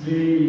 श्री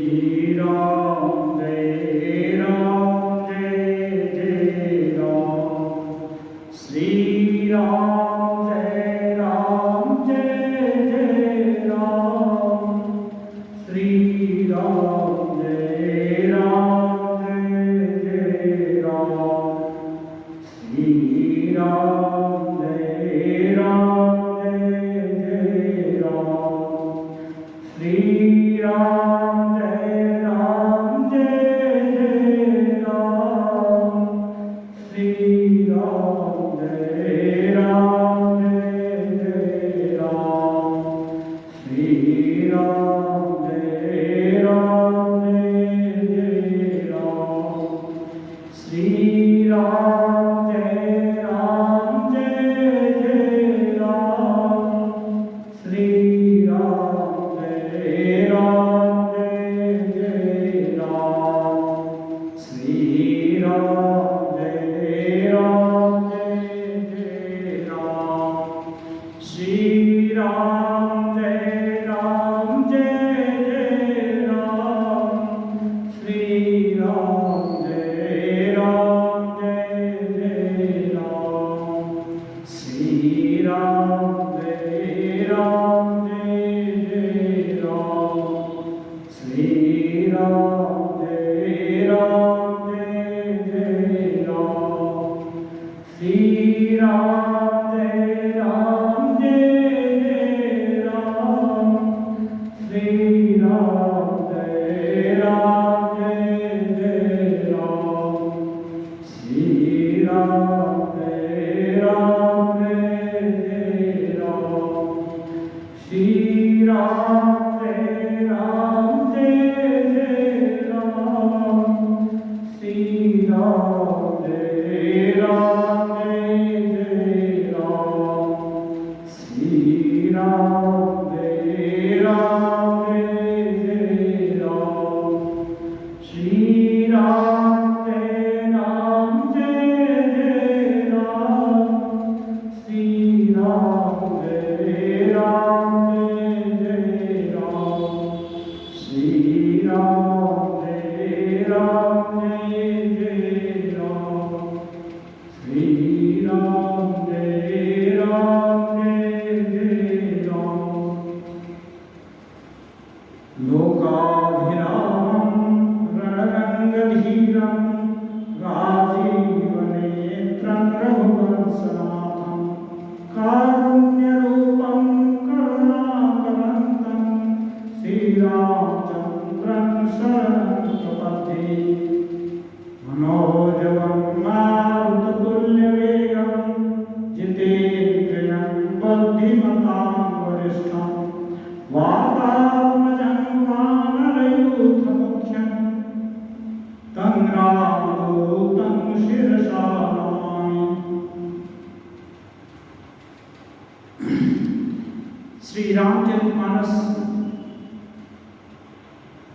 रामचरितमानस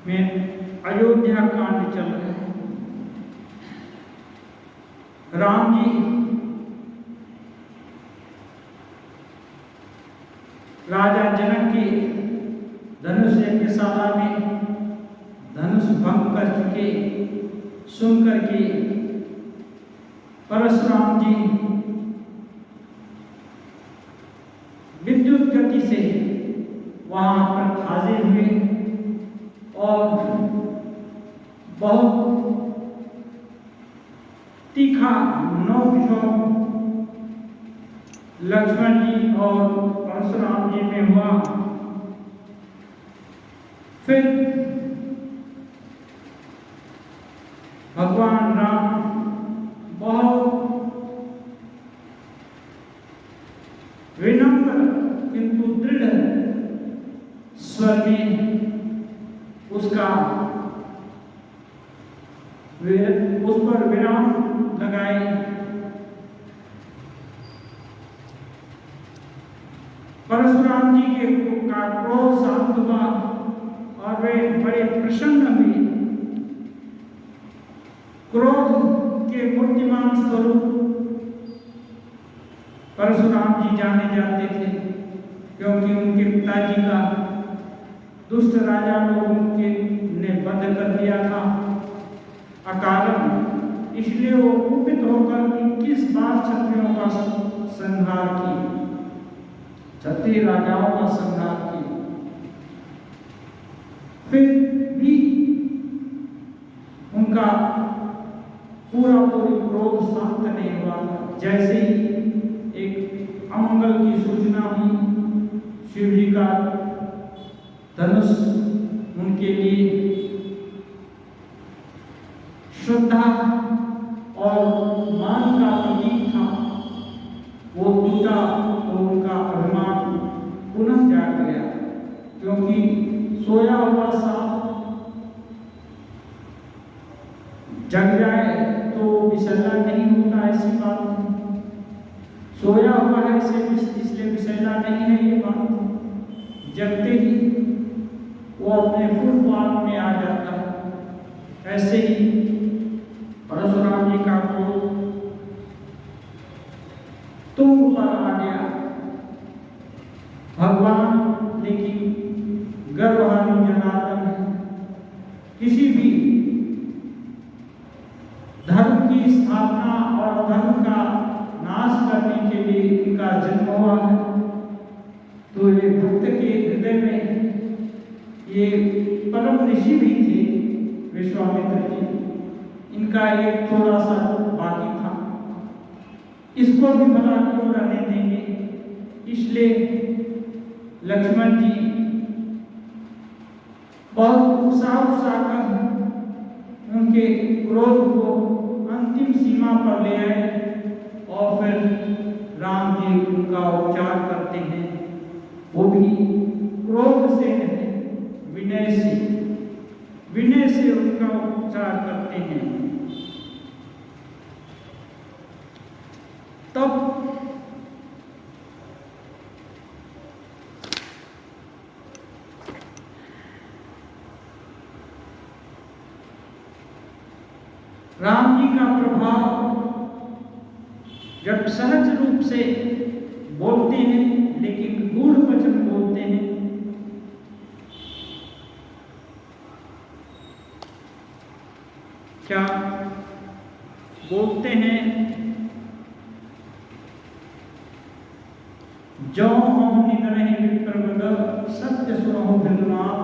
में अयोध्या कांड चल रहा है। राम जी राजा जनक की धनुष यज्ञशाला में धनुष भंग कर चुके सुनकर के परशुराम जी विद्युत गति से वहां पर हाजिर हुए और बहुत तीखा नोक-झोंक लक्ष्मण जी और परशुराम जी में हुआ। फिर भगवान राम बहुत विनम्र किंतु दृढ़ स्वर में उसका उस पर विराम लगाए। परशुराम जी के का क्रोध शांत हुआ और वे बड़े प्रसन्न हुए। क्रोध के मूर्तिमान स्वरूप परशुराम जी जाने जाते थे, क्योंकि उनके पिताजी का दुष्ट राजा लोगों के ने बंद कर दिया था अकारण, इसलिए वो कुपित होकर 21 बार क्षत्रियों का संहार किया, क्षत्रिय राजाओं का संहार किया। फिर भी उनका पूरा क्रोध शांत नहीं हुआ था। जैसे ही एक अमंगल की सूचना हुई, शिव जी का धनुष उनके लिए श्रद्धा और मान का प्रतीक था, वो टूटा तो उनका अभिमान पुनः जाग गया, क्योंकि सोया हुआ सांप जग जाए तो विषैला नहीं होता, ऐसी बात सोया हुआ है इसलिए विषैला नहीं है ये बात। जगते ही वो अपने फुल फॉर्म में आ जाता है। ऐसे ही परशुराम जी का क्रोध तुम पर आ गया। भगवान लेकिन गर्वहारी जनार्दन है, किसी भी धर्म की स्थापना और धर्म का नाश करने के लिए इनका जन्म हुआ है। तो ये भक्त के हृदय में ये परम ऋषि भी थे विश्वामित्र जी, इनका एक थोड़ा सा बाकी था, इसको भी भला क्यों रहने देंगे। इसलिए लक्ष्मण जी बहुत उत्साह कर उनके क्रोध को अंतिम सीमा पर ले आए और फिर राम जी उनका उपचार करते हैं, वो भी क्रोध से नहीं, विनय से उनका उपचार करते हैं। तब राम जी का प्रभाव जब सहज रूप से बोलते हैं, लेकिन गूढ़ वचन बोलते हैं, क्या बोलते हैं, जो हम निगरहि विप्रवद सत्य सुनहु बिंदुनाथ,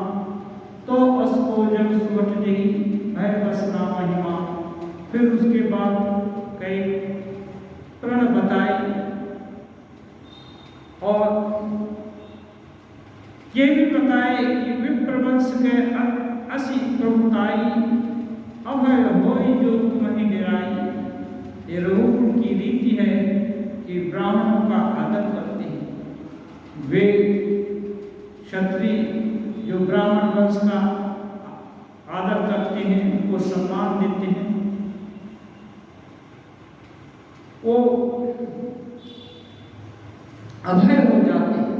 तो असको जग सुवट देहि भय बसना महिमा। फिर उसके बाद कई प्रण बताए और ये भी बताए कि विप्रवंश के असी प्रभुताई अभय होई जो तुम्हें गिराई। ये रूप की रीति है कि ब्राह्मणों का आदर करते हैं, वे क्षत्रिय जो ब्राह्मण वंश का आदर करते हैं, उनको सम्मान देते हैं, वो अभय हो जाते हैं।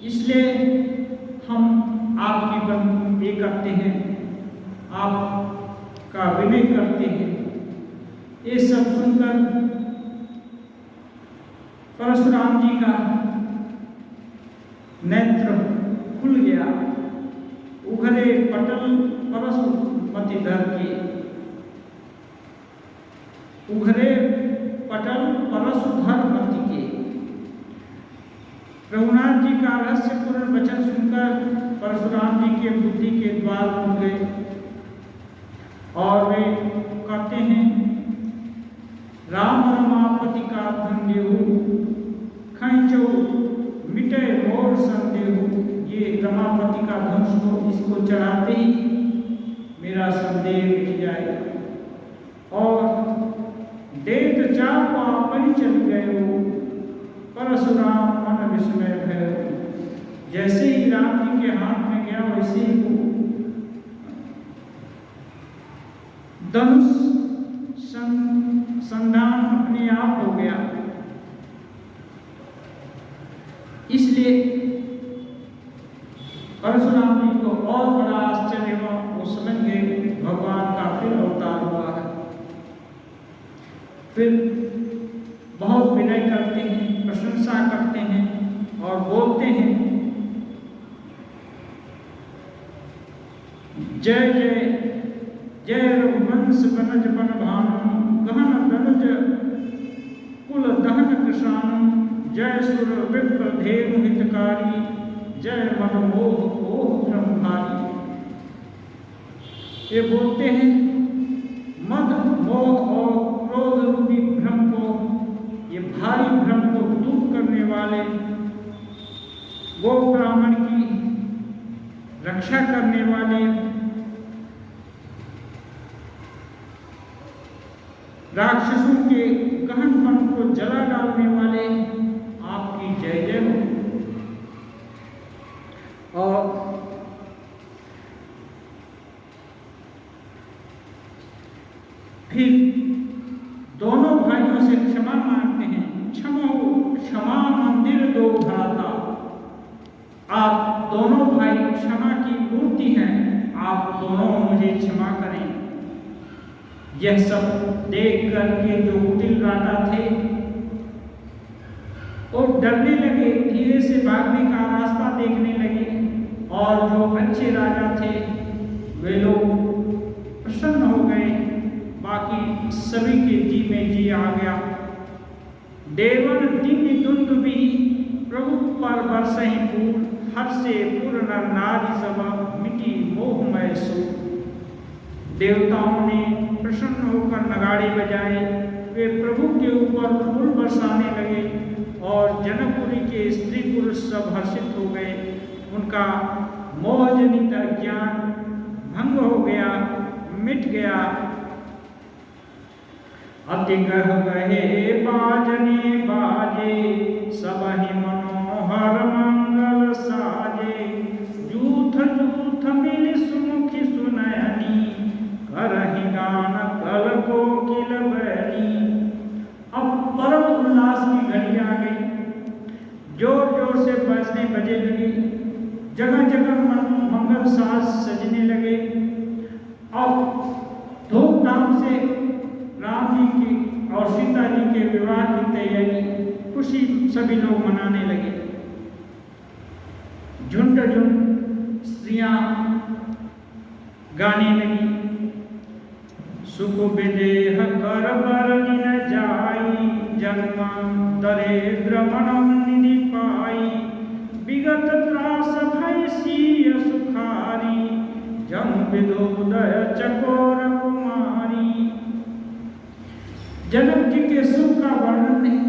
इसलिए हम आपकी ये करते हैं, आपका विनय करते हैं। ये सब सुनकर परशुराम जी का नेत्र खुल गया, उघरे पटल परशुमतिधर के, उघरे पटल परशुधर मति के। रघुनाथ जी का रहस्यपूर्ण वचन सुनकर परशुराम जी के बुद्धि के द्वार खुल गए और वे कहते हैं, राम रमापति का धन्यहु खैचो मिटे मोर संदेहु। ये रमापति का धनुष को इसको चढ़ाते ही मेरा संदेह मिट जाएगा। और देत चापा परिचल गयो परशुराम मन विस्मय भयो। जैसे ही राम जी के हाथ में गया वैसे ही वो धनुष संधान अपने आप हो गया। इसलिए परशुराम जी को और बड़ा आश्चर्य हुआ, वो समझ गए भगवान का फिर अवतार हुआ है। फिर बहुत विनय करते हैं, प्रशंसा करते हैं और बोलते हैं, जय जय जय रघुवंश बनज बन भानु गहन दनुज कुल दहन कृषाणु जय सुर विप्र धेनु हितकारी जय मनमोह मोह ब्रह्मधारी। ये बोलते हैं मद मोह और क्रोध रूपी भ्रम को, ये भारी भ्रम को दूर करने वाले, गो ब्राह्मण की रक्षा करने वाले, राक्षसों के गहनपन को जला डालने वाले आपकी जय जय हो। और फिर दोनों भाइयों से क्षमा मांगते हैं। क्षमो क्षमा मंदिर दो भ्राता, आप दोनों भाई क्षमा की मूर्ति हैं, आप दोनों मुझे क्षमा करें। यह सब देख करके जो कुटिल राजा थे और डरने लगे, धीरे से भागने का रास्ता देखने लगे, और जो अच्छे राजा थे वे लोग प्रसन्न हो गए। बाकी सभी के जी में जी आ गया। देवन दिव्य दुंद भी प्रभु पर बरसहि फूल, हर्षे पूर्ण नारी सभा मिटी मोहमय सूर। देवताओं ने प्रसन्न होकर नगाड़े बजाए, वे प्रभु के ऊपर फूल बरसाने लगे और जनकपुरी के स्त्री पुरुष सब हर्षित हो गए। उनका मोहजनित अज्ञान भंग हो गया, मिट गया। अति गह गहे बाजने बाजे, सबहि मनोहर मंगल साजे। जूथ जूथ मिल सुमुखी सुनयनी, करहि गान कल कोकिल बैनी। अब परम उल्लास की घड़ी आ गई, जोर जोर से बजने बजे लगे, जगह जगह मंगल साज सजने लगे, और धूमधाम से राम जी की और सीता जी के विवाह की तैयारी खुशी सभी लोग मनाने लगे। झुंड झुंड स्त्रियां गाने लगी। सुख विदेह कर बरनि न जाई, जन्म दरिद्र मनम निधि पाई। विगत त्रास भय सिय सुखारी, जम विदोदय चकोर कुमारी। जनक जी के सुख का वर्णन नहीं,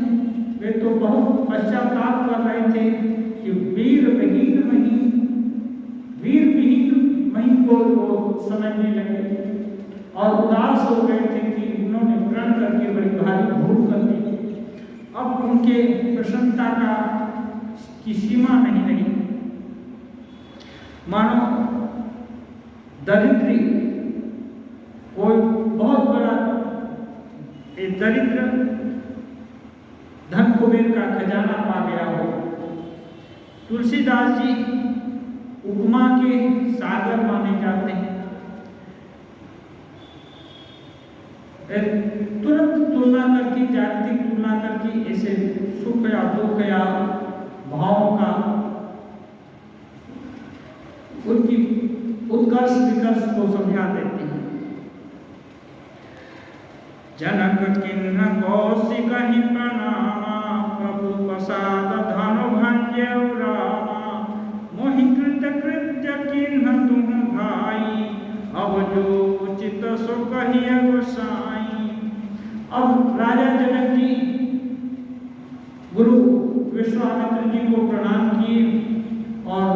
वे तो बहुत पश्चाताप कर रहे थे कि वीर विहीन मही को समझने लगे और उदास हो गए थे कि उन्होंने प्रण करके बड़ी भारी भूल कर दी। अब उनके प्रसन्नता की सीमा नहीं रही। मानो दरिद्री कोई बहुत बड़ा दरिद्र धन कुबेर का खजाना पा गया हो। तुलसीदास जी उपमा के सागर माने जाते हैं। तुरंत तुलना करके, जागतिक तुलना करके ऐसे सुख या दुख या भावों का उनकी उत्कर्ष विकर्ष को समझा देते हैं। जनक किन्ह कौशिक ही प्रणामा, प्रभु प्रसाद धन भंजौ रामा। मोहि कृत कृत्य किन्ह तुम भाई, अब जो उचित सो कहिए गोसाई। अब राजा जनक जी गुरु विश्वामित्र जी को प्रणाम किए और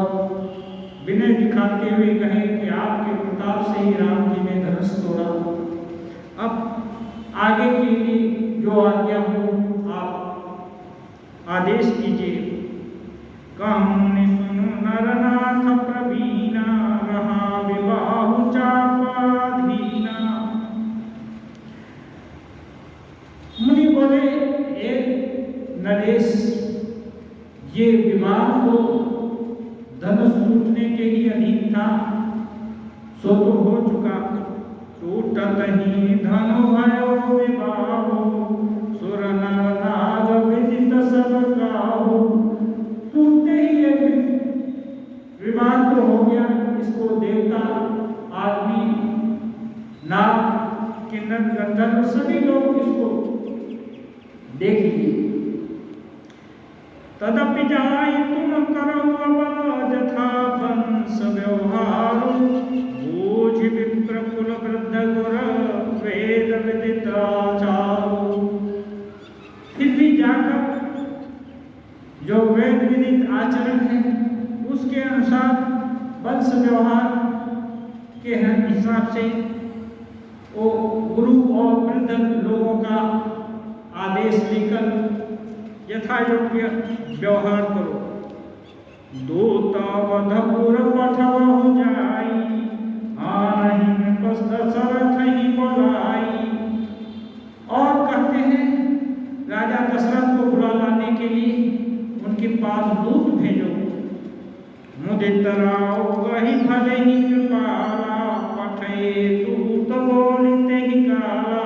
विनय दिखाते हुए कहे कि आपके प्रताप से ही राम जी ने धनुष तोड़ा। अब आगे के लिए जो आज्ञा हो आप आदेश कीजिए। कहूनि सुनु नरनाथ प्रवीणा, रहा विवाहु चापाधीना। मुनि बोले, नरेश, ये विवाह तो धनुष टूटने के ही अधीन था, सो तो हो चुका। टूटत ही धनु भयो विवाहो, सुर नर नाग विदित सब गाहो। टूटते ही ये विवाह तो हो गया, इसको देवता आदमी, नाग, किन्नर, गंधर्व सभी लोग इसको देख लिए। तदपि जायितुम करौ अबल जथा वंश व्यवहारो बोझि विप्र कुल वृद्ध गुर वेद विदिताचारो। फिर भी जाकर जो वेद विदित आचरण है उसके अनुसार वंश व्यवहार के हिसाब से वो गुरु और वृद्ध लोगों का आदेश लेकर यथा योग्य व्यवहार करो। दूता वधपुर पठवहु जाई, आनहि दशरथ ही बोलाई। और कहते हैं राजा दशरथ को बुला लाने के लिए उनके पास दूत भेजो। मुदित राव कहि भले ही कृपाला, पठे दूत बोलिते ही काला।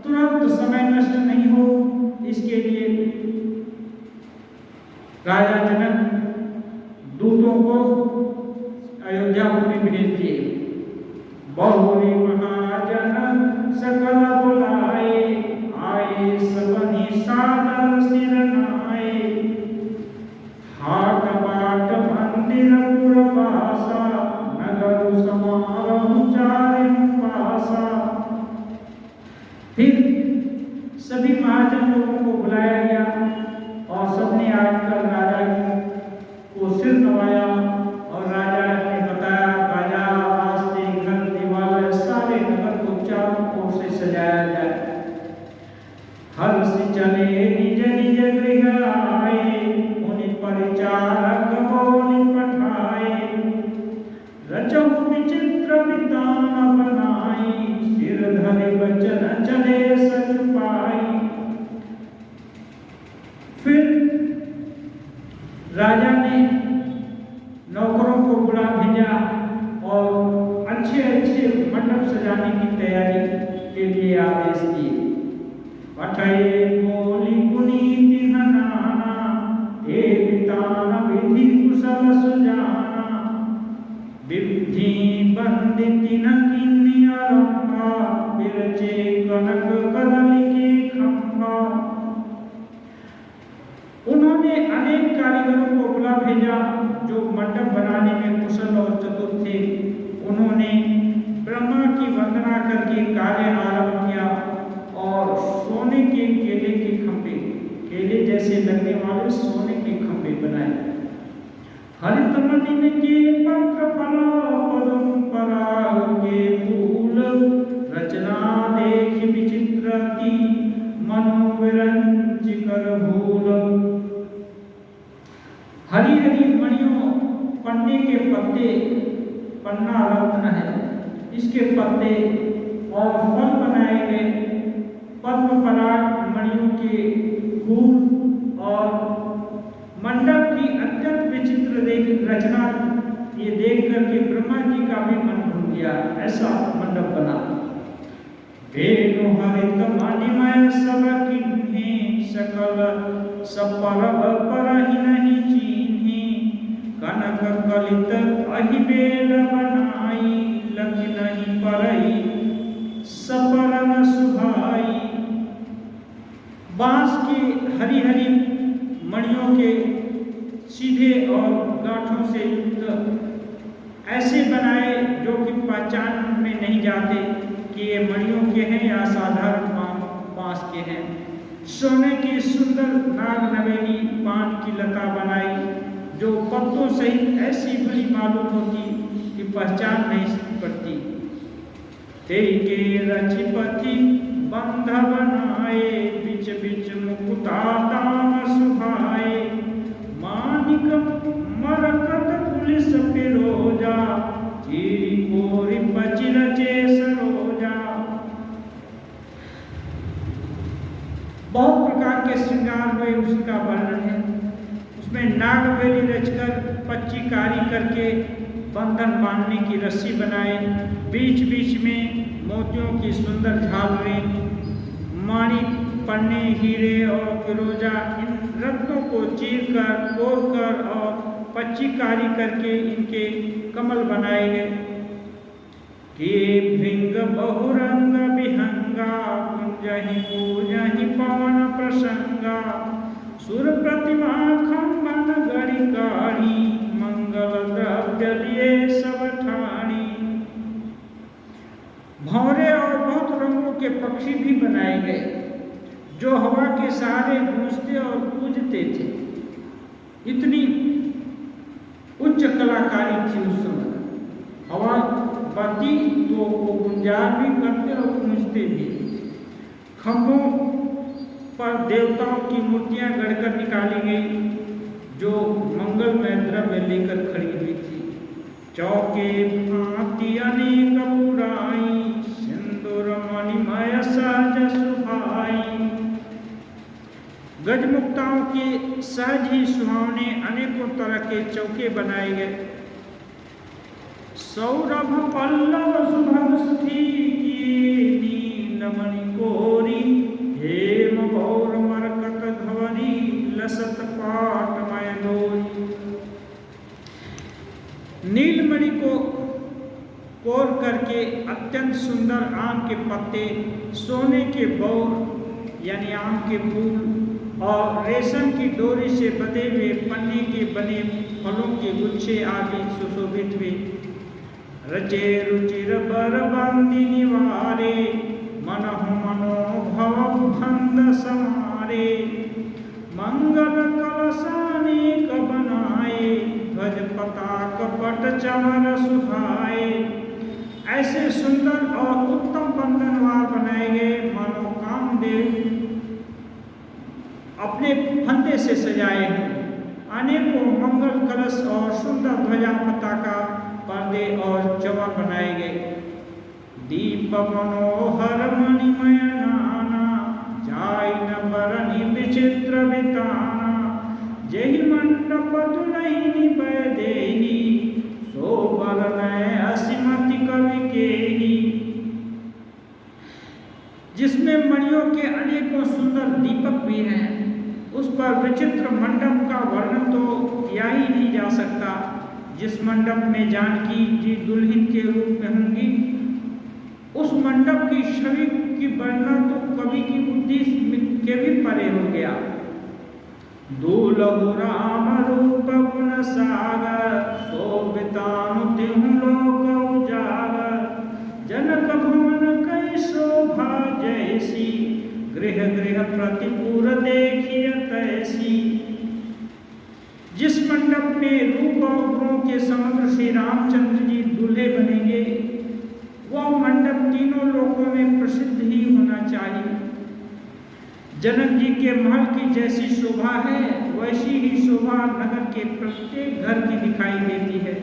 तुरंत समय नष्ट नहीं हो इसके लिए राजा जनक दूतों को अयोध्यापुरी भेज दिए। बहुरी महाजन सकल बुलाए, आए सबनि सादर सिर नाए। हाट बाट मंदिर पुरवासा, नगर समारोह चारिम पासा। फिर सभी महाजन लोगों को बुलाया गया और सबने आकर राजा को सिर नवाया और राजा ने बताया, राजा रास्ते घर दीवार सारे नगर को चारों ओर से सजाया जाए। हर्ष चले निज निज गृह आए, उनि परिचारक बोलि पठाए। रचहु विचित्र वितान बनाई, सिर धरे बचन चले सच पाई। फिर राजा ने नौकरों को बुला भेजा और अच्छे अच्छे मंडप सजाने की तैयारी के लिए आदेश दिए। पठये बोली पुनीति हनाना, हे वितान विधि कुशल सुजाना। विधि बंदिति न किन्नी आरंभा, विरचे कनक कदली के खंभा। उन्होंने अनेक कारीगरों को बुला भेजा जो मंडप बनाने में कुशल और चतुर थे। उन्होंने ब्रह्मा की वंदना करके कार्य आरंभ किया और सोने के केले के खंभे, केले जैसे लगने वाले सोने के खंभे बनाए। हरित मणि के पत्र फला, पदम पराग के फूल। रचना देख विचित्रति, मनो विरंच कर भूल। हरी हरी मणियों, पन्ने के पत्ते, पन्ना रत्न है, इसके पत्ते और फल बनाए गए। पद्म पराग मणियों के फूल और मंडप की अत्यंत विचित्र रचना ये देख करके ब्रह्मा जी का भी मन भूल गया। ऐसा मंडप बना। वेणु हरित मणिमय सब किन्हीं, सकल सपरभ परहि नहीं चीन्ही। कनक कलित अहि बेल बनाई, लखि नहीं परहि सपरन सुहाई। बांस की हरी हरी मणियों के सीधे और गांठों से युक्त ऐसे बनाए जो कि पहचान में नहीं जाते कि ये मणियों के हैं या साधारण बांस के हैं। सोने की सुंदर नाग नवेली पान की लता बनाई जो पत्तों सहित ऐसी बड़ी मालूम होती कि पहचान नहीं पड़ती। तेरी के रचिपति बंध बनाए, बिच बिच मुकुताताम सुहाए। मानिक मरकत पुलिस फिरोजा, चीरी कोरी पचि रचे सरोजा। बहुत प्रकार के श्रृंगार हुए, उसका वर्णन है। उसमें नागबेली रचकर पच्चीकारी करके बंधन बांधने की रस्सी बनाए। बीच बीच में मोतियों की सुंदर झालरें, माणिक, पन्ने, हीरे और फिरोजा, इन रत्नों को चीर कर, कोर कर और पच्चीकारी करके इनके कमल बनाए गए। कि भृंग बहुरंग विहंगा कुंजहि पूजहि पवन प्रसंगा सुर प्रतिमा खंबन गढ़ी काढ़ी मंगल द्रव्य लिए सब ठाणी। भंवरे और बहुत रंगों के पक्षी भी बनाए गए जो हवा के सहारे गूंजते और पूजते थे। इतनी उच्च कलाकारी थी उस समय। हवा बहती तो वो गुंजार भी करते और गूंजते भी। खंभों पर देवताओं की मूर्तियां गढ़कर निकाली गई जो मंगलमय द्रव्य लेकर खड़ी हुई थी। चौके भांति अनेक पुराई सिंदूर मणिमय सहज सुहाई। गजमुक्ताओं के सहज ही सुहावने अनेकों तरह के चौके बनाए गए। सौरभ पल्लव सुभग सुठी नीलमणि कोरी हेम गौर मरकत धवरी लसत पाटमय लोरी। नीलमणि को कोर करके अत्यंत सुंदर आम के पत्ते, सोने के बौर यानी आम के फूल और रेशम की डोरी से बंधे हुए पन्ने के बने फलों के गुच्छे आदि सुशोभित हुए। रचे रुचिर बर बंदी निवारे मनहु मनोभव भंद समारे। मंगल कलशानेक बनाए ध्वज पताक पट चमर सुहाए। ऐसे सुंदर और उत्तम बंधनवार बनाए गए मानो कामदेव अपने फंदे से सजाए हैं। अनेकों मंगल कलश और सुंदर ध्वजा पताका पर्दे और चमर बनाए गए। दीप मनोहर मणिमय नाना जाय न बरनी विचित्र बिताना। जेहि मंडप दुलहिनी बैदेही सो बरनय असीमति कवि केही। जिसमें मणियों के अनेकों सुंदर दीपक भी हैं, उस पर विचित्र मंडप का वर्णन तो किया ही नहीं जा सकता। जिस मंडप में जानकी जी दुल्हन के रूप में होंगी, उस मंडप की छवि की वर्णना तो कवि की बुद्धि के भी परे हो गया। दूलहु राम रूप गुण सागर शोभितानु तिहु लोक उजागर। जनक भवन कई शोभा जैसी गृह गृह प्रतिपुर देखिय तैसी। जिस मंडप में रूप और गुणों के समुद्र श्री रामचंद्र जी दूल्हे बनेंगे, वह मंडप तीनों लोकों में प्रसिद्ध ही होना चाहिए। जनक जी के महल की जैसी शोभा है, वैसी ही शोभा नगर के प्रत्येक घर की दिखाई देती है।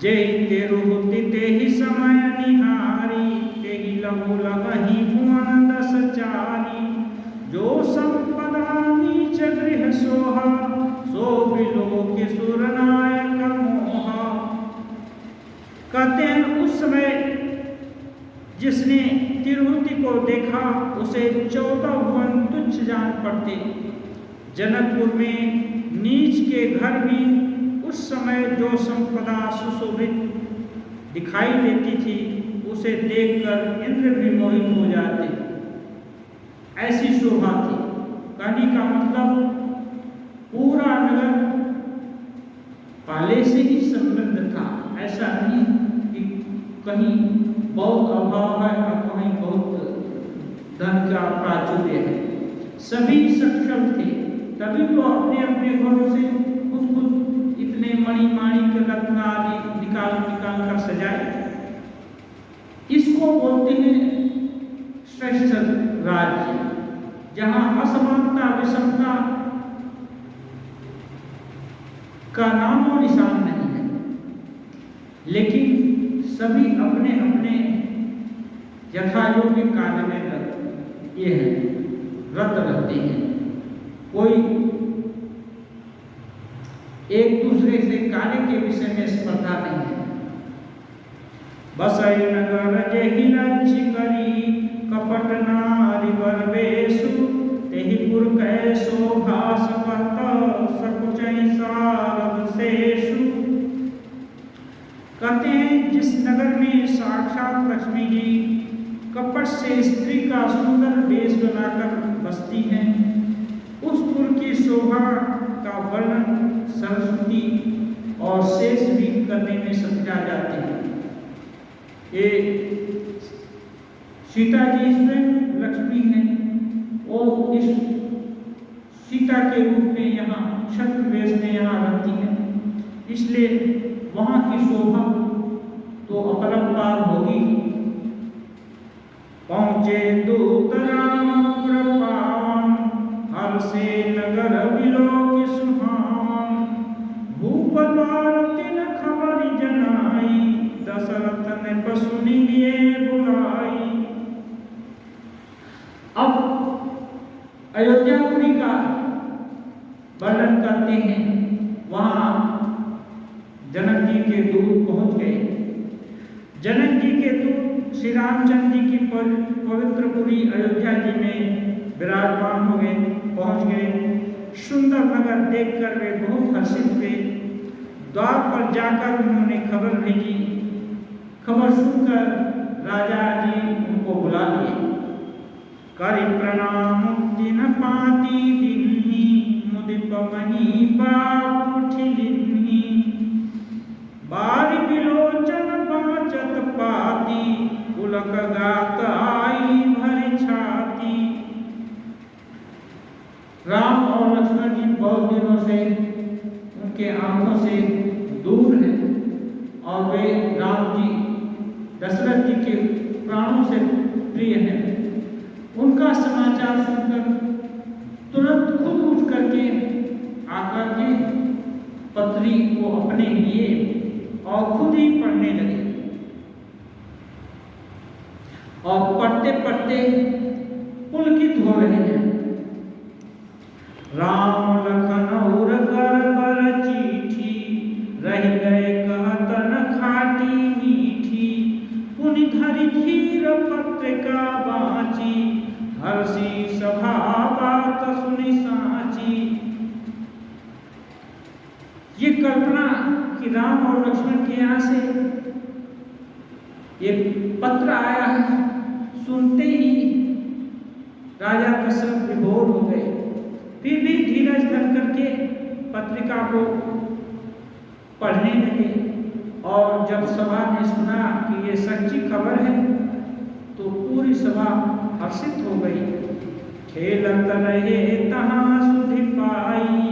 जय तेरुहुति तेहि समय निहारी तेहि लघु लगहि भुवन दस चारी। जो संपदा नीच गृह सोहा सो बिलोक सुर नायक मोहा। कहते हैं उस समय जिसने तिरुहुति को देखा उसे 14 भुवन तुच्छ जान पड़ते। जनकपुर में नीच के घर भी उस समय जो संपदा सुशोभित दिखाई देती थी, उसे देखकर इंद्र भी मोहित हो जाते। ऐसी शोभा थी। कहने का मतलब पूरा नगर पहले से ही समृद्ध था। ऐसा नहीं कि कहीं बहुत अभाव है और कहीं बहुत धन का प्राचुर्य है। सभी सक्षम थे, तभी तो अपने अपने घरों से खुद इतने मणि माणिक रत्न आदि निकाल कर सजाए। इसको बोलते हैं श्रेष्ठ राज्य, जहां असमानता विषमता का नामो निशान नहीं है, लेकिन सभी अपने अपने यथायोग्य कार्य में ये है रत रहते हैं। कोई एक दूसरे से कार्य के विषय में स्पर्धा नहीं है। बसई नगर जेहि लक्ष्य करी कपट नारी बरबेसु तेहि पुर कै शोभा सकत सकुचै सारद शेषु। जिस नगर में साक्षात लक्ष्मी जी कपट से स्त्री का सुंदर वेश बनाकर बसती हैं, उस पुर की शोभा का वर्णन सरस्वती और शेष भी करने में समझा जाते हैं। ये सीता जी इसमें लक्ष्मी हैं और इस सीता के रूप में यहाँ क्षत्र वेश में यहाँ रहती हैं, इसलिए वहाँ की शोभा तो अपरंपार होगी। पहुँचे दूत रामपुर पावन, हर से नगर विलोक सुहावन। भूप द्वार तिन खबर जनाई, दशरथ ने पसुनि लिए बुलाई। अब अयोध्यापुरी का वर्णन करते हैं। वहाँ जनक जी के दूत पहुँच गए। जनक जी के दूत श्री रामचंद्र जी की पवित्र पुरी अयोध्या जी में विराजमान हो गए, पहुँच गए। सुंदर नगर देखकर वे बहुत हर्षित हुए। द्वार पर जाकर उन्होंने खबर भेजी। खबर सुनकर राजा जी उनको बुला लिए। करि प्रणाम दिन पाती दिन्ही, मुदिप मही बाप उठिलिन्ही। बारी विलोचन बाचत पाती, पुलक गात आई भरी छाती। राम और लक्ष्मण जी बहुत दिनों से उनके आंखों से दूर हैं और वे राम जी दशरथ जी के प्राणों से प्रिय हैं। उनका समाचार सुनकर तुरंत खुद उठ करके आकर के पत्री को अपने लिए और खुद ही पढ़ने लगे और पढ़ते पढ़ते पुलकित हो रहे हैं। राम लखन और कर बर चिट्ठी, रह गए कहतन खाटी मीठी। पुनि धरि धीर पत्रिका बाची, हर्षी सभा बात सुनि साची। ये कल्पना कि राम और लक्ष्मण के यहाँ से ये पत्र आया है, सुनते ही राजा दशरथ विभोर हो गए। फिर भी धीरज धर करके पत्रिका को पढ़ने लगे और जब सभा ने सुना कि ये सच्ची खबर है तो पूरी सभा हर्षित हो गई। खेलत रहे तहाँ सुधि पाई,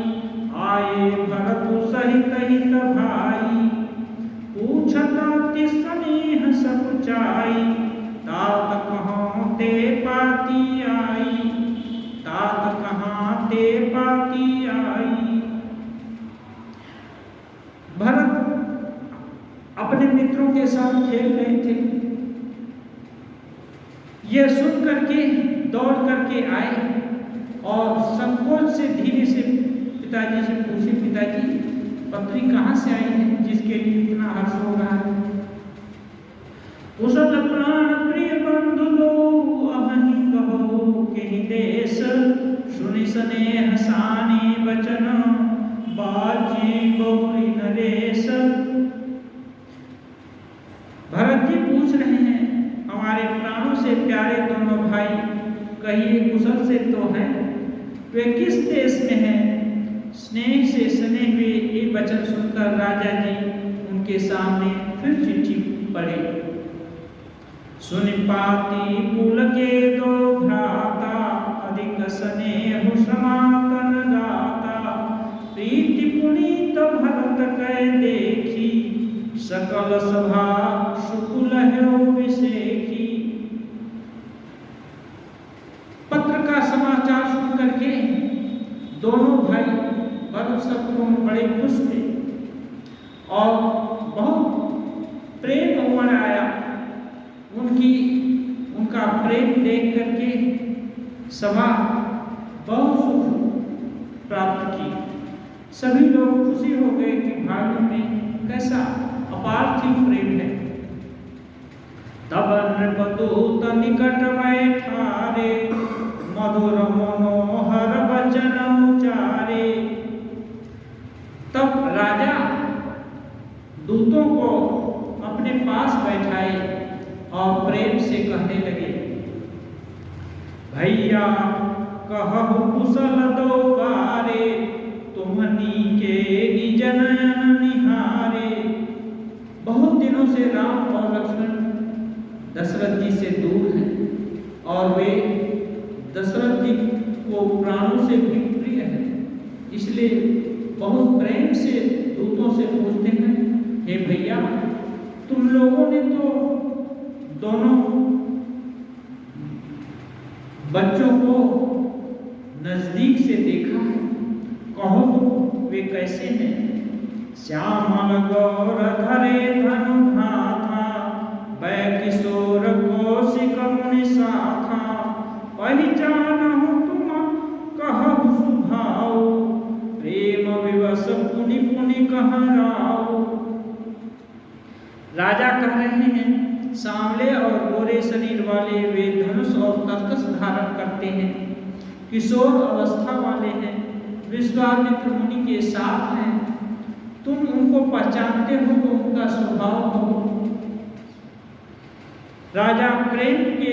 आए भरत सहित हित भाई। पूछत स्नेह सकुचाई, तात कहाँ ते पाती आई। तात कहाँ ते पाती आई। भरत अपने मित्रों के साथ खेल रहे थे। यह सुन करके दौड़ करके आए और संकोच से धीरे से पिताजी से पूछे, पिताजी पत्री कहाँ से आई है जिसके लिए इतना हर्ष हो रहा है। कुशल प्राण प्रिय बंधु लो, अहनि कहो केहि देश। सुनि स्नेह सानी वचन, बाजी बहुरी नरेश। भरत जी पूछ रहे हैं, हमारे प्राणों से प्यारे दोनों भाई कहिए कुशल से तो हैं, वे किस देश में हैं। स्नेह से सने हुए ये वचन सुनकर राजा जी उनके सामने फिर चिट्ठी पढ़े। सुनि पाती पुल के दो भ्राता, अधिक स्नेह समातन दाता। प्रीति पुनीत भरत कै देखी, सकल सभा शुकुल है विषेखी। पत्र का समाचार सुन करके दोनों भाई भरत शत्रु बड़े खुश थे और बहुत प्रेम उमड़ आया। उनका प्रेम देख करके सभा बहुत सुख प्राप्त की। सभी लोग खुशी हो गए कि भाइयों में कैसा अपार्थिव प्रेम है। तब नृपदूत निकट में ठारे, मधुर मनोहर वचन उचारे। तब राजा दूतों को अपने बैठाए और प्रेम से कहने लगे, भैया कहु कुशल दो बारे, तुमनी के निज नयन निहारे। बहुत दिनों से राम और लक्ष्मण दशरथ जी से दूर हैं और वे दशरथ जी को प्राणों से भी प्रिय है, इसलिए बहुत प्रेम से दूतों से पूछते हैं, हे भैया तुम लोगों ने तो दोनों बच्चों को नजदीक से देखा है, कहो तो वे कैसे हैं? श्यामल गौर धरे धनु भाथा, बै किशोर कौशिक मुनि शाखा। पहिचानहु तुम कहु सुभाऊ, प्रेम विवश पुनि पुनि कहराऊ। राजा कह रहे हैं, सांवले और गोरे शरीर वाले वे धनुष और कर्कश धारण करते हैं, किशोर अवस्था वाले हैं, विश्वामित्र मुनि के साथ हैं। तुम उनको पहचानते हो तो उनका स्वभाव हो। राजा प्रेम के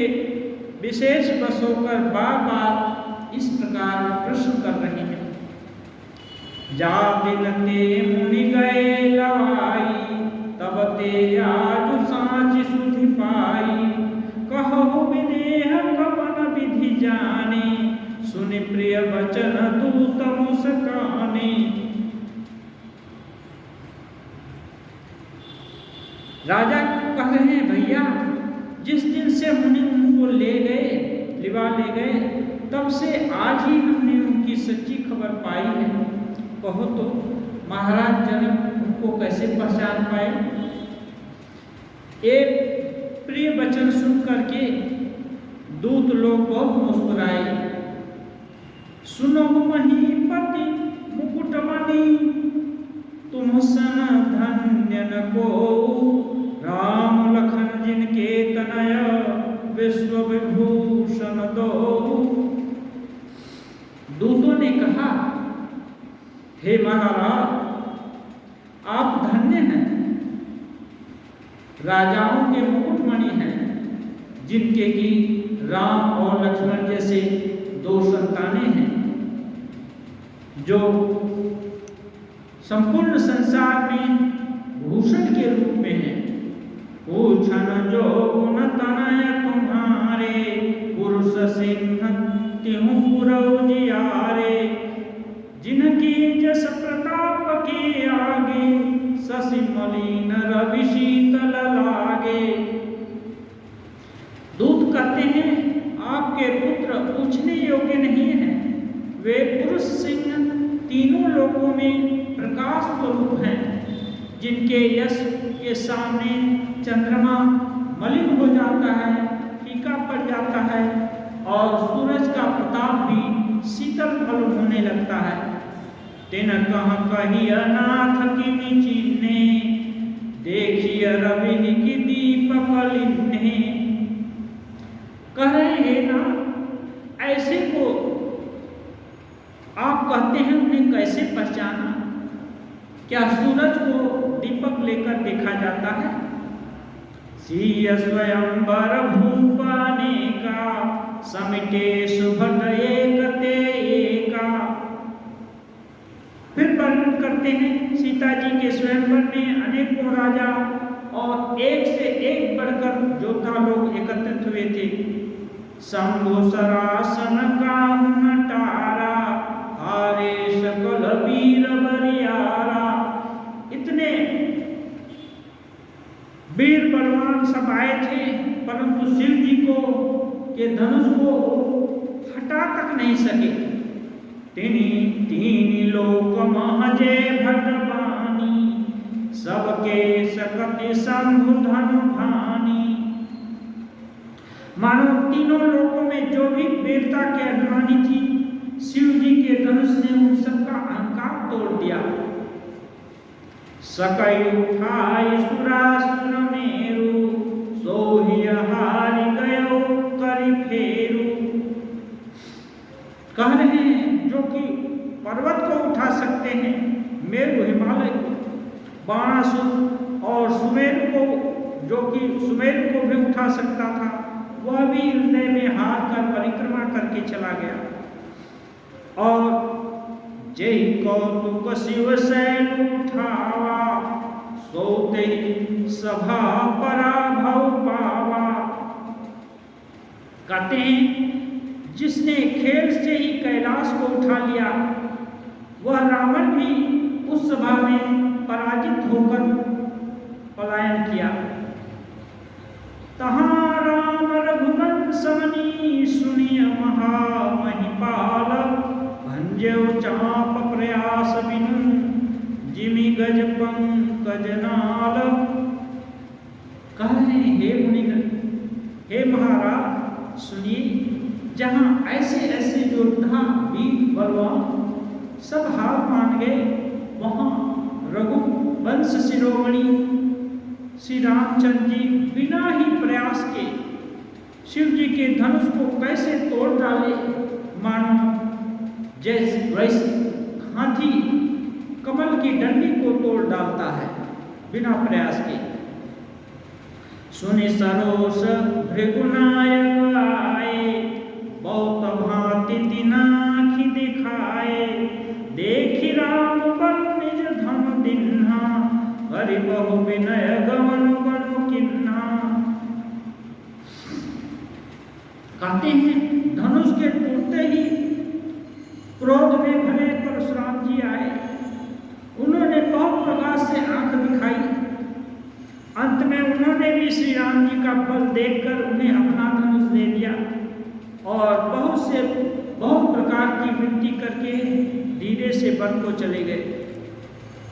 विशेष वश होकर बार बार इस प्रकार प्रश्न कर रहे हैं। जा दिन ते मुनि गए लवाई, तब ते आज सांझ सुधि पाई। कहो विदेह कवन विधि जाने, सुनि प्रिय वचन दूत मुस्काने। राजा कह रहे हैं, भैया जिस दिन से मुनि उनको ले गए, लिवा ले गए, तब से आज ही हमने उनकी सच्ची खबर पाई है। कहो तो महाराज जनक उनको कैसे पहचान पाए? एक प्रिय वचन सुन करके दूत लोग बहुत मुस्कुराए। सुनो महीपति मुकुटमणि, तुम सन धन्य न को, राम लखन जिनके तनय विश्व विभूषण दो। दूतों ने कहा, हे महाराज आप धन्य हैं, राजाओं के मुकुटमणि हैं, जिनके की राम और लक्ष्मण जैसे दो संतानें हैं, जो संपूर्ण संसार में भूषण के रूप में है। पूछन जो गुण तनय तुम्हारे, पुरुष सिंह तिहु पुरौ जियारे। जिनकी जस प्रताप के आगे, शशि मलिन रवि शीतल लागे। दूत कहते हैं, आपके पुत्र पूछने योग्य नहीं है, वे पुरुष सिंह तीनों लोकों में प्रकाश स्वरूप हैं, जिनके यश के सामने चंद्रमा मलिन हो जाता है, फीका पड़ जाता है और सूरज का प्रताप भी शीतल फल होने लगता है। तिन कह कही अनाथ किनि चिन्हे, देखिए रवि की दीपक लिन्हे। कह रहे हैं ना, ऐसे को आप कहते हैं उन्हें कैसे पहचाना? क्या सूरज को दीपक लेकर देखा जाता है? सिय स्वयंवर भूपाने का, समिटे सुभट एक ते एका। फिर वर्णन करते हैं, सीता जी के स्वयंवर में अनेकों राजा और एक से एक बढ़कर योद्धा लोग एकत्रित हुए थे। शंभु सरासन काहु नटारा, हारे सकल वीर बरियारा। इतने वीर बलवान सब आए थे, परंतु शिव जी को के धनुष को हटा तक नहीं सके। तीन लोक महजे भटवानी, सबके सकति शंभु धनु भानी। मानो तीनों लोकों में जो भी वीरता के अभिमानी थी, शिव जी के धनुष ने उन सबका अहंकार तोड़ दिया। सकई उठाई सुरासुर मेरु, सोहि हारि गयो करि फेरु। कह रहे हैं, जो कि पर्वत को उठा सकते हैं, मेरु हिमालय को, बाणासुर और सुमेरु को जो कि सुमेर को भी उठा सकता था, वह भी हृदय में हाथ कर परिक्रमा करके चला गया। और जय कौतुक शिव शैल उठावा, सोते सभा पराभव पावा। कहते हैं जिसने खेल से ही कैलाश को उठा लिया, वह रावण भी उस सभा में पराजित होकर पलायन किया। तहाँ राम रघुवंश मुनि सुनिय महामहिपाल, भंजो चाप प्रयास बिनु जिमि गज पंकज नाल। कह रहे हे मुनिगण, हे महाराज सुनिए, जहाँ ऐसे ऐसे योद्धा वीर बलवान सब हार मान गए, वहाँ रघुवंश शिरोमणि श्री रामचंद्र जी बिना ही प्रयास के शिव जी के धनुष को कैसे तोड़ डाले, मानो जैसे वैसे हाथी कमल की डंडी को तोड़ डालता है बिना प्रयास के। सुनि सरोस भृगुनायक आए, बहुत भांति तिनाखि दिखाए, देखि राम बल निज धनु दिन्हा, हरि बहु विनय गमन बनु किन्हा। कहते हैं धनुष के टूटते ही क्रोध में भरे परशुराम जी आए। उन्होंने बहुत प्रकार से आंख दिखाई। अंत में उन्होंने भी श्री राम जी का बल देखकर उन्हें अपना धनुष दे दिया और बहुत प्रकार की विनती करके धीरे से वन को चले गए।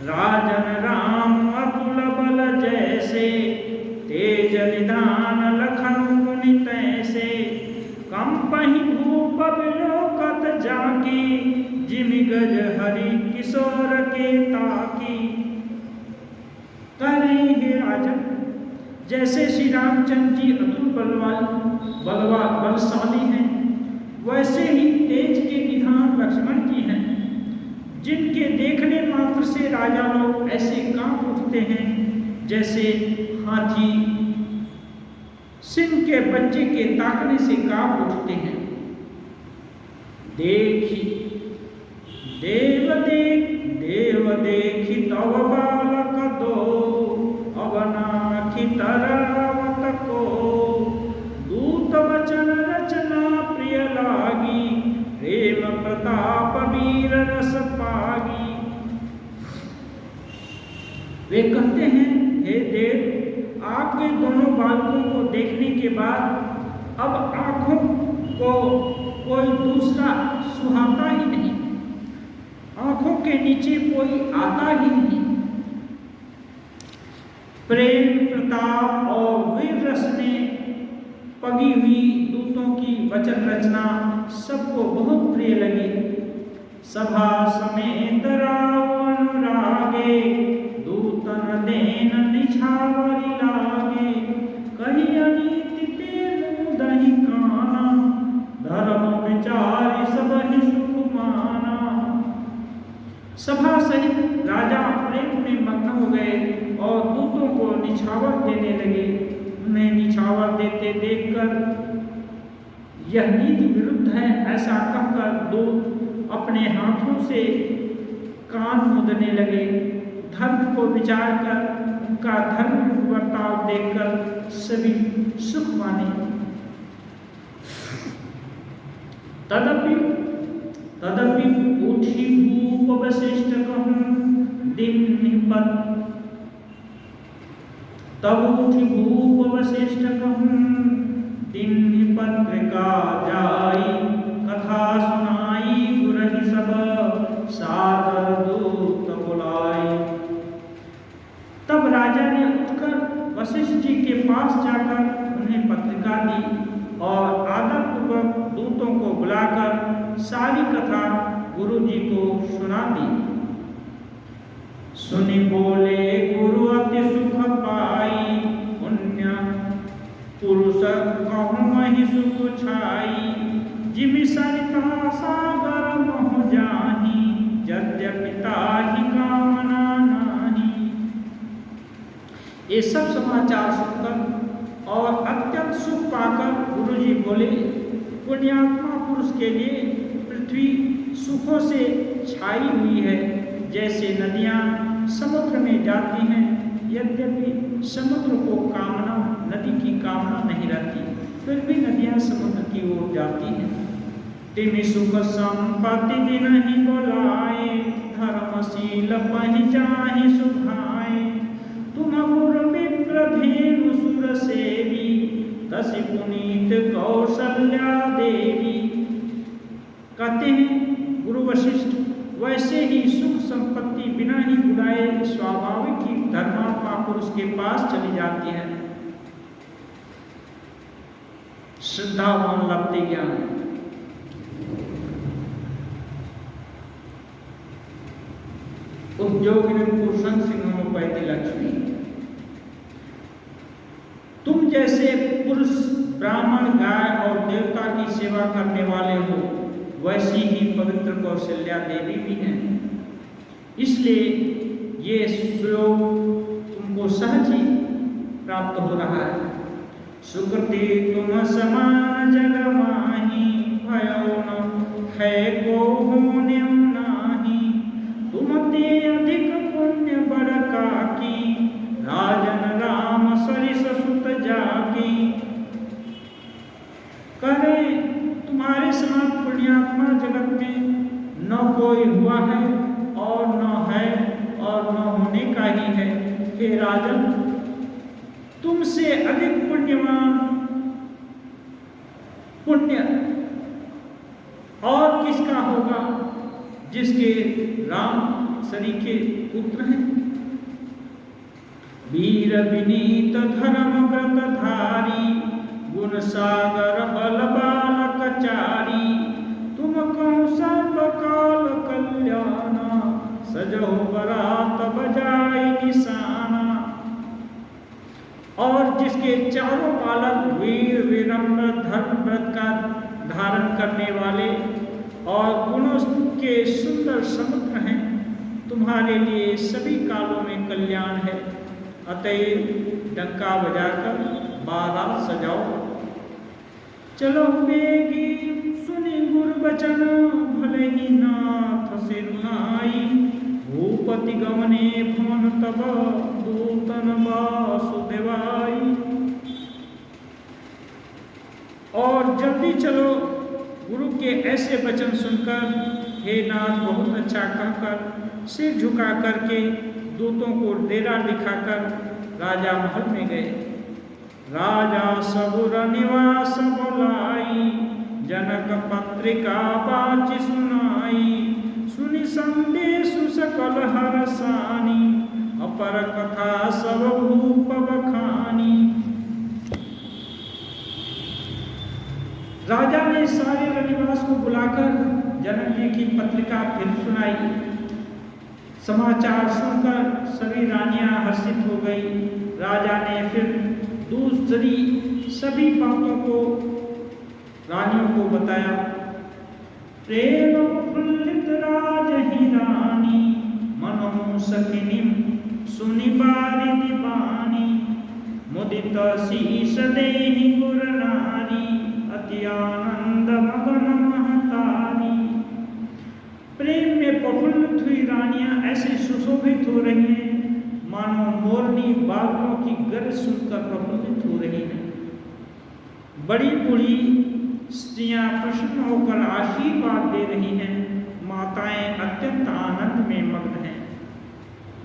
राजन राम अतुल बल जैसे, तेज निधान लखन मुनि तैसे, कंपहि भूप विलोकत जाकी, जिमि गज हरि किशोर के ताकी। कह रहे हे राजन, जैसे श्री रामचंद्र जी अतुल बलशाली हैं, वैसे ही तेज के निधान लक्ष्मण जी हैं, जिनके देखने मात्र से राजा लोग ऐसे कांप उठते हैं जैसे हाथी सिंह के बच्चे के ताकने से कांप उठते हैं। देखी देव देखी तव बालक दो, अवनाखि तरावत को, दूत वचन रचना प्रिय लागी, प्रेम प्रताप वीर रस पागी। वे कहते हैं हे देव, आपके दोनों बालकों को देखने के बाद अब आंखों को कोई दूसरा सुहाता ही नहीं, आंखों के नीचे कोई आता ही नहीं। प्रेम प्रताप और वीर रस ने पगी हुई दूतों की वचन रचना सबको बहुत प्रिय लगी। सभा समेत राव अनुरागे, दूतन देन निछावरी लागे, कही अनीति तेनु दहि काना, धर्म विचारि सब ही सुख माना। सभा सहित राजा प्रेम में मग्न हो गए और दूतों को निछावर देने लगे। उन्हें निछावर देते देखकर यह नीति विरुद्ध है ऐसा कहकर दूत अपने हाथों से कान मुदने लगे। धर्म को विचार कर उनका धर्म बर्ताव देखकर सभी सुख माने। तदपि उठी भूप वशिष्ठ कहूं दिन निपत, तब उठी भूप वशिष्ठ कहूं दिन पत्रिका जाई, कथा सुनाई गुरहि सब सादर दूत बुलाई। तब राजा ने उठकर वशिष्ठ जी के पास जाकर उन्हें पत्रिका दी और आदरपूर्वक दूतों को बुलाकर सारी कथा गुरु जी को सुना दी। सुनि बोले गुरु अति सुख पाई, पुण्य पुरुष कहूँ मही सुख छाई, जिमि सरिता सागर मोह जाही, यद्यपि ताहि कामना नाही। ये सब समाचार सुनकर और अत्यंत सुख पाकर गुरुजी बोले, पुण्यात्मा पुरुष के लिए पृथ्वी सुखों से छाई हुई है, जैसे नदियाँ समुद्र में जाती हैं। यद्यपि समुद्र को कामना, नदी की कामना नहीं रहती, फिर भी नदियाँ समुद्र की ओर जाती हैं। तिमि सुख संपत्ति दिन ही बोलाए, धर्मशील पहिचाहि सुभाए। तुम गुरु विप्र धेनु सुर सेवी, तसि पुनीत कौशल्या देवी। कहते हैं गुरु वशिष्ठ, वैसे ही सुख संपत्ति बिना ही बुलाए स्वाभाविक ही धर्मात्मा पुरुष के पास चली जाती है। श्रद्धावान लभते ज्ञान। उद्योगिनी पुरुषं सिंहमुपैति लक्ष्मी। तुम जैसे पुरुष ब्राह्मण, गाय और देवता की सेवा करने वाले हो, वैसी ही पवित्र कौशल्या देवी भी हैं। इसलिए ये श्लोक तुमको सहज ही प्राप्त हो रहा है। सुकृति तुम समान जग माही, भयो न है को होन्यम नाही। तुम ते अधिक पुण्य बड़का की, राजन राम सरिस सुत जाकी। करें तुम्हारे समान पुण्यात्मा जगत में न कोई हुआ है और न है और न होने का ही है। हे राजन, तुमसे अधिक पुण्यवान पुण्य और किसका होगा, जिसके राम सरीखे पुत्र हैं। वीर विनीत धर्म व्रत धारी, गुण सागर बल बालक चारी। तुम कौशल काल कल्याण, सजो बरात बजाई निशाना। और जिसके चारों बालक वीर विनम्र धर्म व्रत का धारण करने वाले और गुणों के सुंदर समुद्र हैं, तुम्हारे लिए सभी कालों में कल्याण है। अतएव डंका बजाकर बारात सजाओ। चलो बेगी सुनी गुरु बचन, भले ही नाथ से रुनाई। भूपति गमने भवन तब, दूतन वासुदेवाई। और जल्दी चलो। गुरु के ऐसे वचन सुनकर हे नाथ बहुत अच्छा कहकर सिर झुका करके दूतों को डेरा दिखाकर राजा महल में गए। राजा सबुर निवास बोलाई, जनक पत्रिका बाची सुनाई। सुनि संदेश सकल हरसानी, अपर कथा सब भूप बखानी। राजा ने सारे रनिवास को बुलाकर जनक जी की पत्रिका फिर सुनाई। समाचार सुनकर सभी रानियां हर्षित हो गई। राजा ने फिर दूसरी सभी बातों को रानियों को बताया। प्रेम फुल्लित राज ही रानी, मनों सखिनी सुनि बारिधि बानी। मुदित शीश देहि गुर नारी, अति आनंद मगन महतारी। प्रेम में प्रफुल्लित हुई रानियां ऐसे सुशोभित हो रही हैं, मानो मोरनी बादलों की गरज सुनकर प्रफुल्लित हो रही हैं। बड़ी बूढ़ी स्त्रियां प्रसन्न होकर आशीर्वाद दे रही हैं। माताएं अत्यंत आनंद में मग्न हैं।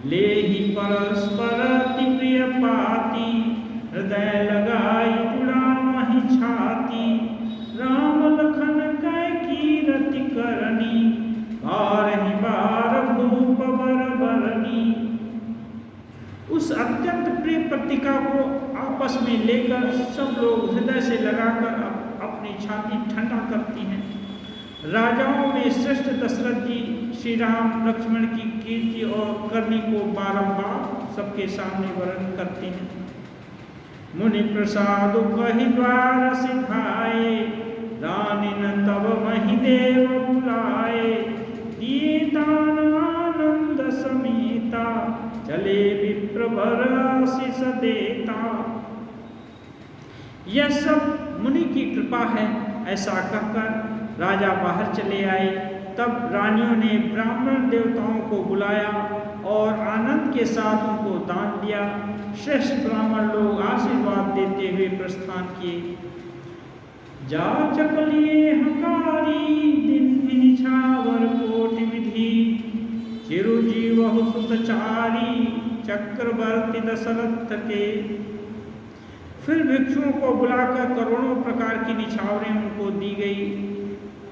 ले ही परस्पर अति प्रिय पाती, हृदय लगाई जुड़ा माही छाती। राम लखन कै कीरति करनी, बार ही बार भूप बर बरनी। उस अत्यंत प्रिय पत्रिका को आपस में लेकर सब लोग हृदय से लगाकर अपनी छाती ठंडा करती हैं। राजाओं में श्रेष्ठ दशरथ जी श्री राम लक्ष्मण की कीर्ति और करनी को बारंबार सबके सामने वर्णन करते हैं। मुनि प्रसाद कहि द्वार सिधाए, रानिन तब महि देव बुलाए। दिए दान आनंद समेता, चले विप्र वर आशीष देता। यह सब मुनि की कृपा है, ऐसा कहकर राजा बाहर चले आए। तब रानियों ने ब्राह्मण देवताओं को बुलाया और आनंद के साथ उनको दान दिया। श्रेष्ठ ब्राह्मण लोग आशीर्वाद देते हुए प्रस्थान किए। जाचक लिए हकारी दिन निछावर कोटि विधि, चिरुजीव सुतचारी चक्रवर्ती दशरथ के। फिर भिक्षुओं को बुलाकर करोड़ों प्रकार की निछावरें उनको दी गई।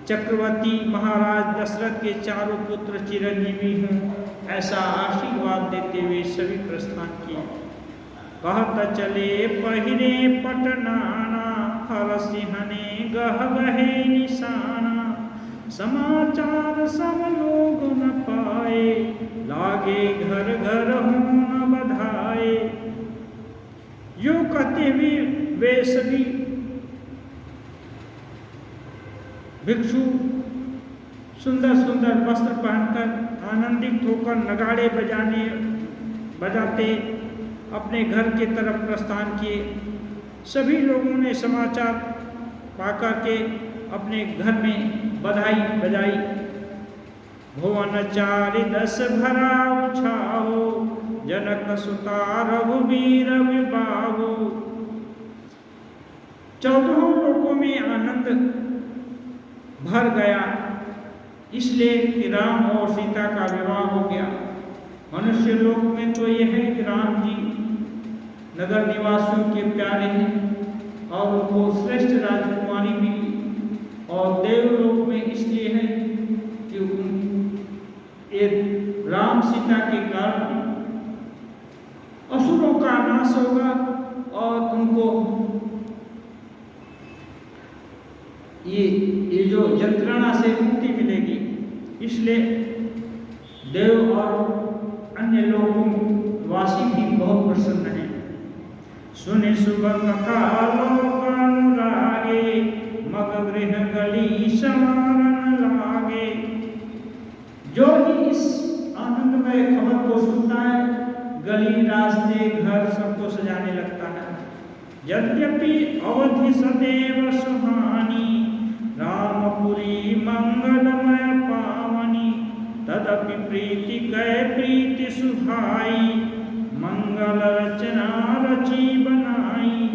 चक्रवर्ती महाराज दशरथ के चारों पुत्र चिरंजीवी हों, ऐसा आशीर्वाद देते हुए सभी प्रस्थान किए। कहत चले पहिरे पटनाना, हर सिंहने गह गहे निशाना। समाचार सब लोग न पाए, लागे घर घर हों न बधाए। यो कहते हुए वे सभी भिक्षु सुंदर सुंदर वस्त्र पहनकर आनंदित होकर नगाड़े बजाते अपने घर की तरफ प्रस्थान किए। सभी लोगों ने समाचार पाकर के अपने घर में बधाई बजाई। भुवन चारि दस भरा उछाओ, जनक सुता रघुबीर विबाहु। 14 लोकों में आनंद भर गया, इसलिए कि राम और सीता का विवाह हो गया। मनुष्य लोक में तो यह है कि राम जी नगर निवासियों के प्यारे हैं और उनको श्रेष्ठ राजकुमारी मिली, और देवलोक में इसलिए है कि राम सीता के कारण असुरों का नाश होगा और उनको ये जो यंत्रणा से मुक्ति मिलेगी। इसलिए देव और अन्य लोगों वासी भी बहुत प्रसन्न हैं। सुने सुगंध कालोक अनुरागे, मग गृह गली समारन लागे। जो ही इस आनंदमय खबर को सुनता है, गली रास्ते घर सबको सजाने लगता है। यद्यपि अवधि सदैव सुहानी, रामपुरी मंगलमय पावनी। तदपि प्रीति कै प्रीति सुहाई, मंगल रचना रची बनाई।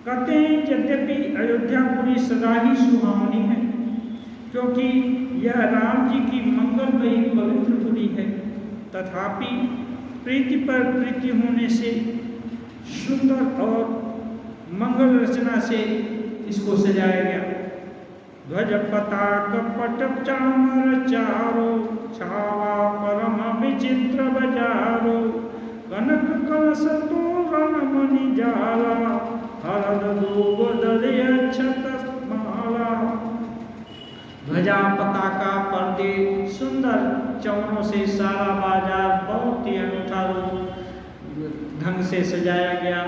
कहते हैं यद्यपि अयोध्यापुरी सदा ही सुहावनी है, क्योंकि यह राम जी की मंगलमयी पवित्र पुरी है। तथापि प्रीति पर प्रीति होने से सुंदर और मंगल रचना से इसको सजाया गया। ध्वज पताक पटप चामर चारो, छावा परम विचित्र बजारो। कनक कलश तोरण मणि जाला, हरद दूब दधि अक्षत माला। ध्वजा पताका पर्दे सुंदर चौरों से सारा बाजार बहुत ही अनूठा रूप ढंग से सजाया गया।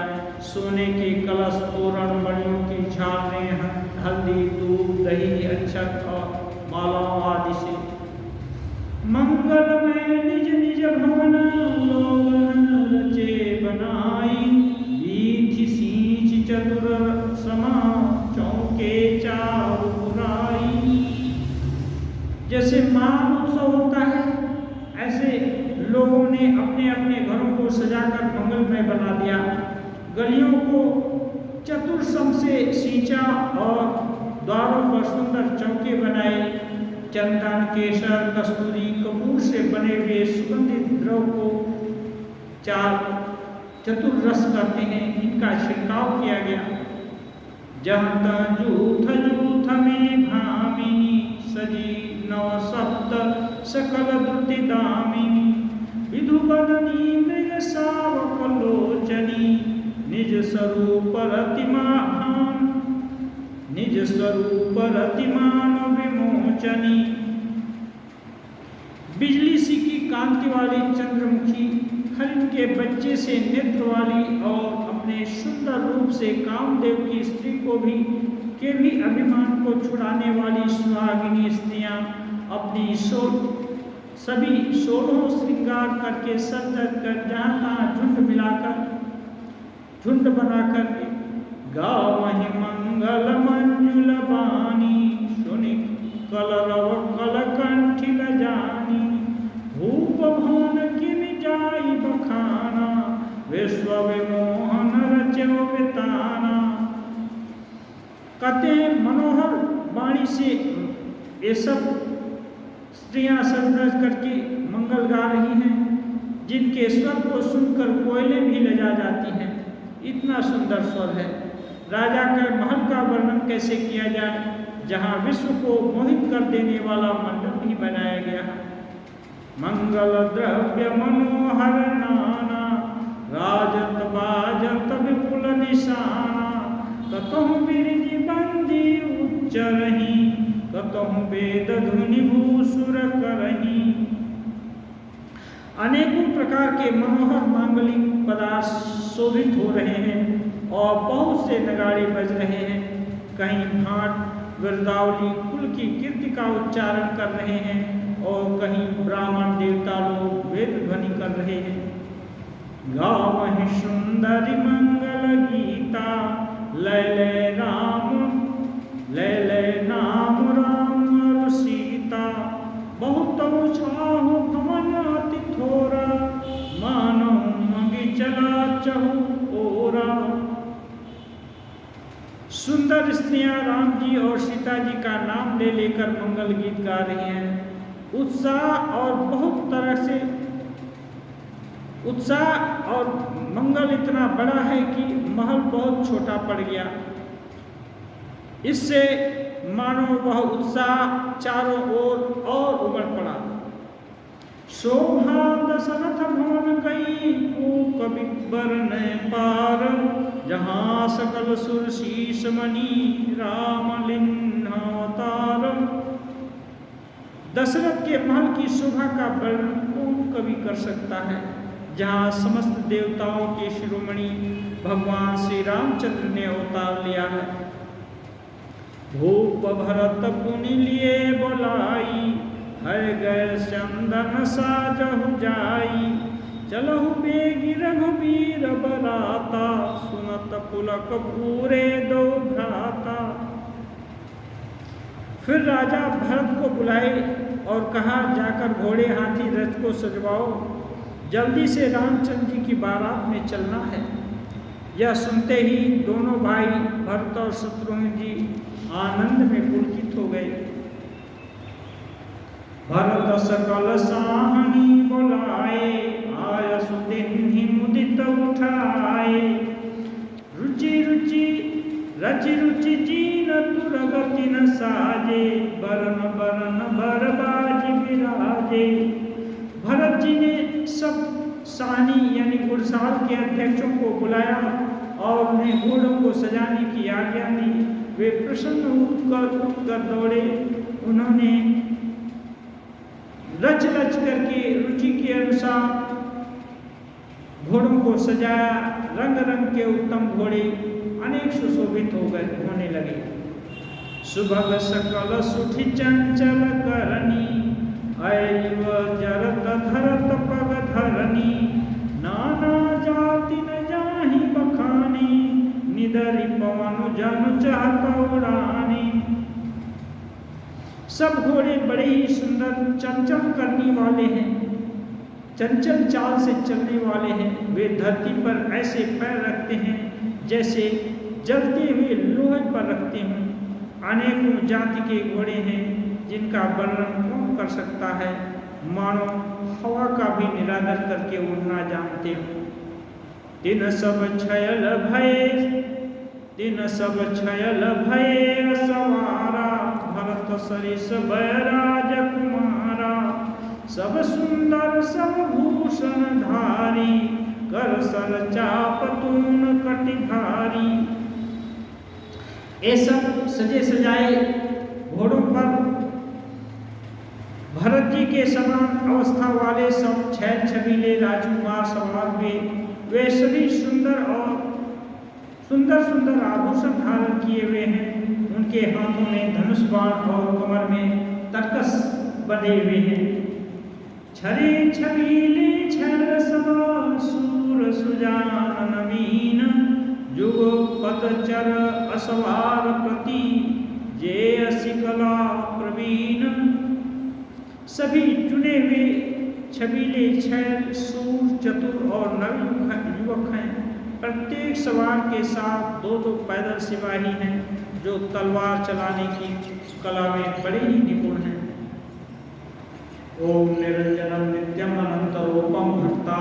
सोने के कलश, तोरण, मणियों की झालरें, हल्दी, दूध, दही, अक्षत और मालाओं आदि से मंगलमय निज निज भवन, लोगन रचे बनाई। वीथि सींच चतुर समा, चौके चारु पुराई। जैसे महाउत्सव होता है, ऐसे लोगों ने अपने अपने घरों को सजाकर मंगलमय बना दिया। गलियों को चतुर्सम से सींचा और द्वारों पर सुंदर चौके बनाए। चंदन, केसर, कस्तूरी, कपूर से बने हुए सुगंधित द्रव को चतुर्रस कहते हैं, इनका छिड़काव किया गया। जहाँ तहाँ जूथ जूथ में भामिनी, सजी नव सप्त सकल द्रुति दामिनी। विधुबदनी मृग सावक लोचनी, निज स्वरूप रतिमान, निज स्वरूप रतिमान विमोचनी। बिजली सी की कांति वाली चंद्रमुखी, हरिण के बच्चे से नेत्र वाली और अपने सुंदर रूप से कामदेव की स्त्री को भी अभिमान को छुड़ाने वाली सुहागिनी स्त्रियां अपनी सभी 16 श्रृंगार करके सज कर जहाँ तहाँ झुंड मिलाकर झुंड बनाकर गावहि मंगल मंजुल बानी सुनि कलरव कलकंठी जानी भूप भान किन जाई बखाना विश्व विमोहन रचो विताना। कहते हैं मनोहर वाणी से ये सब स्त्रियां सज करके मंगल गा रही हैं, जिनके स्वर को सुनकर कोयलें भी लजा जाती हैं। इतना सुंदर स्वर है। राजा के महल का वर्णन कैसे किया जाए, जहाँ विश्व को मोहित कर देने वाला मंडप भी बनाया गया है। मंगल द्रव्य मनोहर नाना राजत बाजत विपुल निशाना कतहु बिरधि बंदी उच्चरहि कतहु वेद धुनि भूसुर करहि। अनेकों प्रकार के मनोहर मांगलिक पदार्थ शोभित हो रहे हैं और बहुत से नगाड़े बज रहे हैं। कहीं भाट वृंदावली कुल की कीर्ति का उच्चारण कर रहे हैं और कहीं ब्राह्मण देवता लोग वेद ध्वनि कर रहे हैं। गावहि सुंदरी मंगल गीता लय लय नाम राम और सीता बहुत छाहु भवन अति थोरा मानो मंगी चला चहु ओरा। सुंदर स्त्रियां राम जी और सीता जी का नाम ले लेकर मंगल गीत गा रही हैं। उत्साह और बहुत तरह से उत्साह और मंगल इतना बड़ा है कि महल बहुत छोटा पड़ गया। इससे मानो वह उत्साह चारों ओर और उमड़ पड़ा। शोभा दशरथ भवन कई को कवि बरन पार जहाँ सकल सुर शीश मणि राम लिन्नावतार। दशरथ के महल की शोभा का वर्णन कौन कवि कर सकता है, जहाँ समस्त देवताओं के शिरोमणि भगवान श्री रामचंद्र ने अवतार लिया है। भूप भरत पुनि लिए बोलाई है गैर चंदन साजहु जाई चलहु बेगी रघुबीर बराता सुनत पुलक पूरे दो भ्राता। फिर राजा भरत को बुलाए और कहा, जाकर घोड़े हाथी रथ को सजवाओ, जल्दी से रामचंद्र जी की बारात में चलना है। यह सुनते ही दोनों भाई भरत और शत्रुघ्न जी आनंद में पुलकित हो गए। भरत सकल साहनी बुलाए आय सुदिन्हि मुदित उठाए रुचि रुचि रचि रुचि जीन तुरगति न साजे बरन बरन बरबाजी विराजे। भरत जी ने सब साहनी यानी घुड़साल के अध्यक्षों को बुलाया और उन्हें घोड़ों को सजाने की आज्ञा दी। वे प्रसन्न उठकर दौड़े। उन्होंने रच रच करके रुचि के अनुसार घोड़ों को सजाया। रंग रंग के उत्तम घोड़े अनेक सुशोभित होने लगे। सुभग सकल सुठी चंचल करनी ऐव जरत धरत पग धरनी नाना जाति न जाहि बखानी निदरि पवन जन चाहत उड़ानी। सब घोड़े बड़े ही सुंदर चंचल करने वाले हैं, चंचल चाल से चलने वाले हैं। वे धरती पर ऐसे पैर रखते हैं जैसे जलते हुए लोहे पर रखते हों। अनेकों जाति के घोड़े हैं जिनका वर्णन कौन कर सकता है, मानो हवा का भी निरादर करके उड़ना जानते हो। दिन सब छयल भय सवारा भरत सरिस बैराज कुमारा सब सुंदर सब भूषण धारी कर सर चाप तून कटिधारी। ये सब सजे सजाए घोड़ों पर भरत जी के समान अवस्था वाले सब छैल छबीले राजकुमार सवार हुए। वे सभी सुंदर सुंदर आभूषण धारण किए हुए हैं। उनके हाथों में धनुष बाण और कमर में तरकस बंधे हुए हैं। छरे छबीले छल सब सूर सुजान नवीन जुग पतचर असवार प्रति जे असिकला प्रवीण। सभी चुने हुए छबीले छैल सूर चतुर और नवीन युवक हैं। प्रत्येक सवार के साथ दो दो पैदल सिपाही हैं जो तलवार चलाने की कला में बड़े ही निपुण हैं। ओम निरंजनम नित्यम अनंत रूपम भक्ता